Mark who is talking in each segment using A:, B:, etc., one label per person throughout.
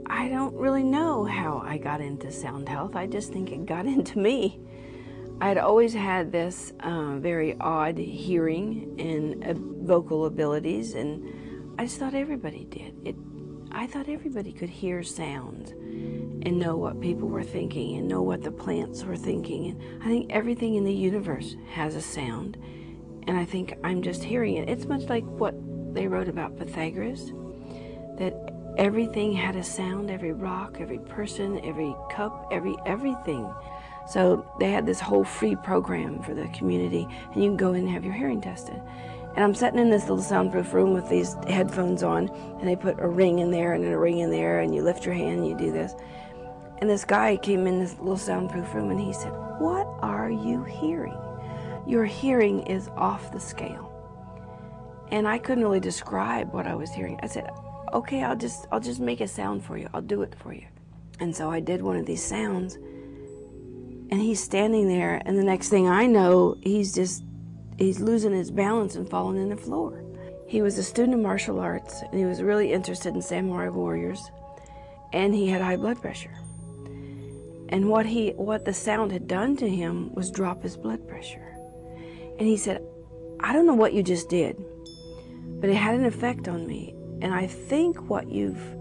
A: I don't really know how I got into sound health. I just think it got into me. I'd always had this very odd hearing and vocal abilities, and I just thought everybody did. I thought everybody could hear sounds and know what people were thinking and know what the plants were thinking. And I think everything in the universe has a sound, and I think I'm just hearing it. It's much like what they wrote about Pythagoras, that everything had a sound, every rock, every person, every cup, everything. So they had this whole free program for the community, and you can go in and have your hearing tested. And I'm sitting in this little soundproof room with these headphones on, and they put a ring in there and then a ring in there, and you lift your hand and you do this. And this guy came in this little soundproof room and he said, "What are you hearing? Your hearing is off the scale." And I couldn't really describe what I was hearing. I said, "Okay, I'll just make a sound for you. I'll do it for you." And so I did one of these sounds, and he's standing there, and the next thing I know, he's losing his balance and falling in the floor. He was a student of martial arts, and he was really interested in samurai warriors, and he had high blood pressure. And what the sound had done to him was drop his blood pressure. And he said, "I don't know what you just did, but it had an effect on me. And I think what you've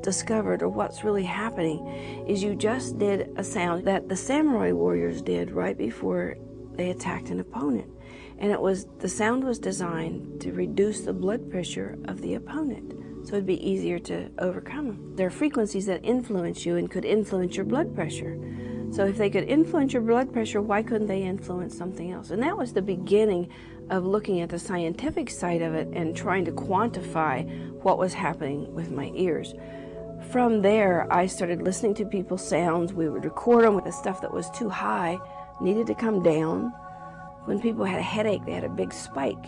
A: discovered, or what's really happening, is you just did a sound that the samurai warriors did right before they attacked an opponent. And the sound was designed to reduce the blood pressure of the opponent, so it'd be easier to overcome them. There are frequencies that influence you and could influence your blood pressure. So if they could influence your blood pressure, why couldn't they influence something else?" And that was the beginning of looking at the scientific side of it and trying to quantify what was happening with my ears. From there, I started listening to people's sounds. We would record them with the stuff that was too high, needed to come down. When people had a headache, they had a big spike.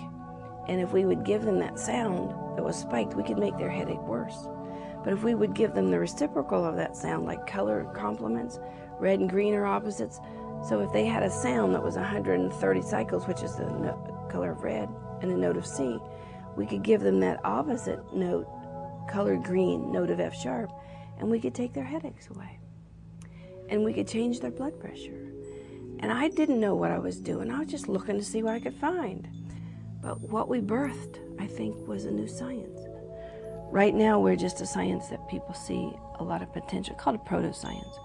A: And if we would give them that sound that was spiked, we could make their headache worse. But if we would give them the reciprocal of that sound, like color complements, red and green are opposites. So if they had a sound that was 130 cycles, which is the color of red, and a note of C, we could give them that opposite note, color green, note of F sharp, and we could take their headaches away. And we could change their blood pressure. And I didn't know what I was doing. I was just looking to see what I could find. But what we birthed, I think, was a new science. Right now, we're just a science that people see a lot of potential, called a proto-science.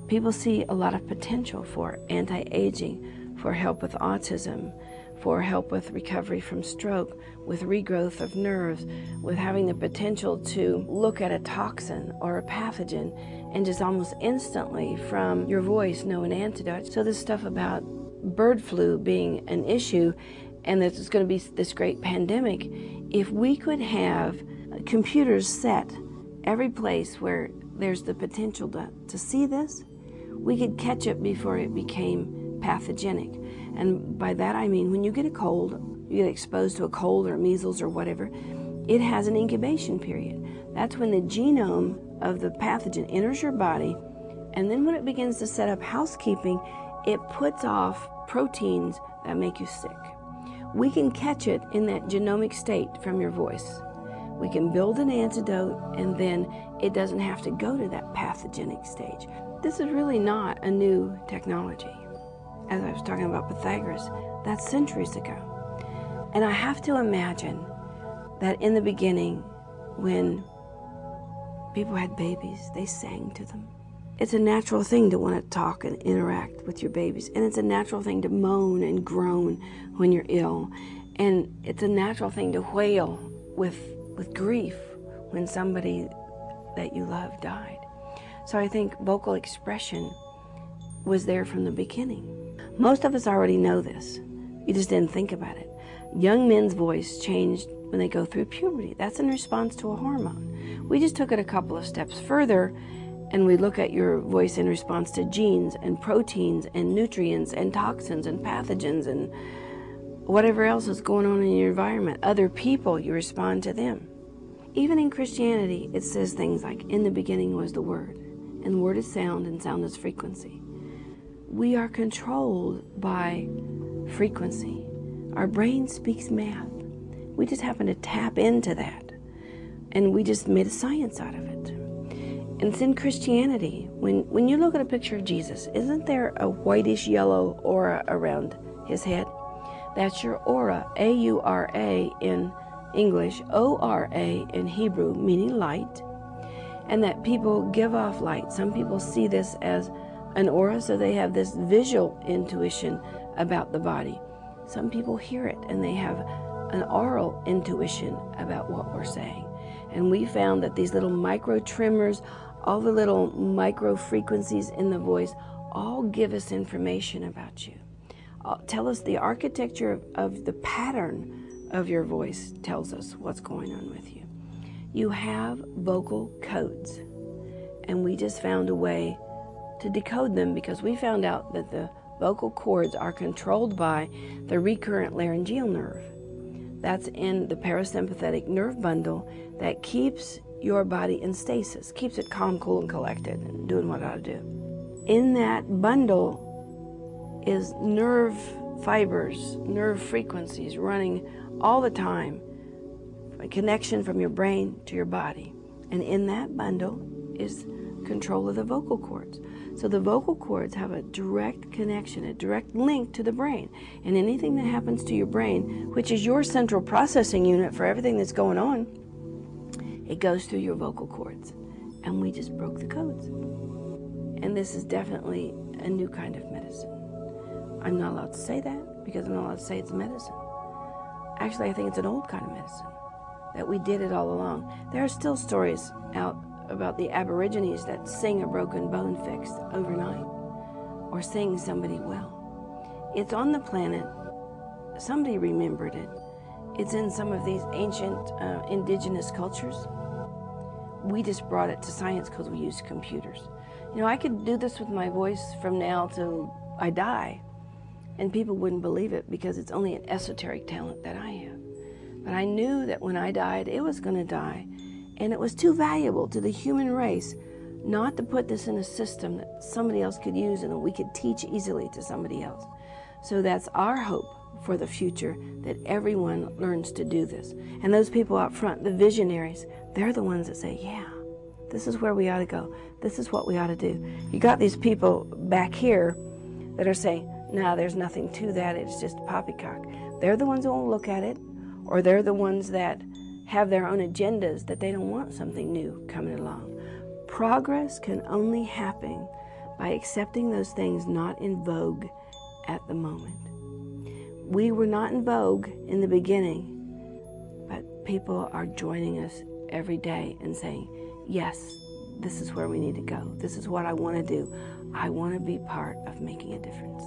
A: People see a lot of potential for anti-aging, for help with autism, for help with recovery from stroke, with regrowth of nerves, with having the potential to look at a toxin or a pathogen and just almost instantly from your voice know an antidote. So this stuff about bird flu being an issue and that it's going to be this great pandemic, if we could have computers set every place where there's the potential to see this, we could catch it before it became pathogenic. And by that I mean when you get a cold, you get exposed to a cold or measles or whatever, it has an incubation period. That's when the genome of the pathogen enters your body, and then when it begins to set up housekeeping, it puts off proteins that make you sick. We can catch it in that genomic state from your voice. We can build an antidote, and then it doesn't have to go to that pathogenic stage. This is really not a new technology. As I was talking about Pythagoras, that's centuries ago. And I have to imagine that in the beginning, when people had babies, they sang to them. It's a natural thing to want to talk and interact with your babies. And it's a natural thing to moan and groan when you're ill. And it's a natural thing to wail with grief when somebody that you love died. So I think vocal expression was there from the beginning. Most of us already know this. You just didn't think about it. Young men's voice changed when they go through puberty. That's in response to a hormone. We just took it a couple of steps further, and we look at your voice in response to genes and proteins and nutrients and toxins and pathogens and whatever else is going on in your environment. Other people, you respond to them. Even in Christianity, it says things like, "In the beginning was the Word, and the Word is sound, and sound is frequency." We are controlled by frequency. Our brain speaks math. We just happen to tap into that, and we just made a science out of it. And it's in Christianity. When you look at a picture of Jesus, isn't there a whitish yellow aura around his head? That's your aura, A-U-R-A in English, O-R-A in Hebrew, meaning light. And that people give off light. Some people see this as an aura, so they have this visual intuition about the body. Some people hear it, and they have an oral intuition about what we're saying. And we found that these little micro tremors, all the little micro frequencies in the voice, all give us information about you. Tell us the architecture of the pattern of your voice tells us what's going on with you. You have vocal codes, and we just found a way to decode them because we found out that the vocal cords are controlled by the recurrent laryngeal nerve. That's in the parasympathetic nerve bundle that keeps your body in stasis, keeps it calm, cool, and collected, and doing what it ought to do. In that bundle is nerve fibers, nerve frequencies running all the time, a connection from your brain to your body. And in that bundle is control of the vocal cords. So the vocal cords have a direct connection, a direct link to the brain. And anything that happens to your brain, which is your central processing unit for everything that's going on, it goes through your vocal cords. And we just broke the codes. And this is definitely a new kind of medicine. I'm not allowed to say that because I'm not allowed to say it's medicine. Actually, I think it's an old kind of medicine, that we did it all along. There are still stories out about the Aborigines that sing a broken bone fixed overnight or sing somebody well. It's on the planet. Somebody remembered it. It's in some of these ancient indigenous cultures. We just brought it to science because we use computers. You know, I could do this with my voice from now till I die, and people wouldn't believe it because it's only an esoteric talent that I have. But I knew that when I died, it was going to die, and it was too valuable to the human race not to put this in a system that somebody else could use and that we could teach easily to somebody else. So that's our hope for the future, that everyone learns to do this. And those people out front, the visionaries, they're the ones that say, yeah, this is where we ought to go. This is what we ought to do. You got these people back here that are saying, no, there's nothing to that, it's just poppycock. They're the ones that won't look at it, or they're the ones that have their own agendas, that they don't want something new coming along. Progress can only happen by accepting those things not in vogue at the moment. We were not in vogue in the beginning, but people are joining us every day and saying, yes, this is where we need to go. This is what I want to do. I want to be part of making a difference.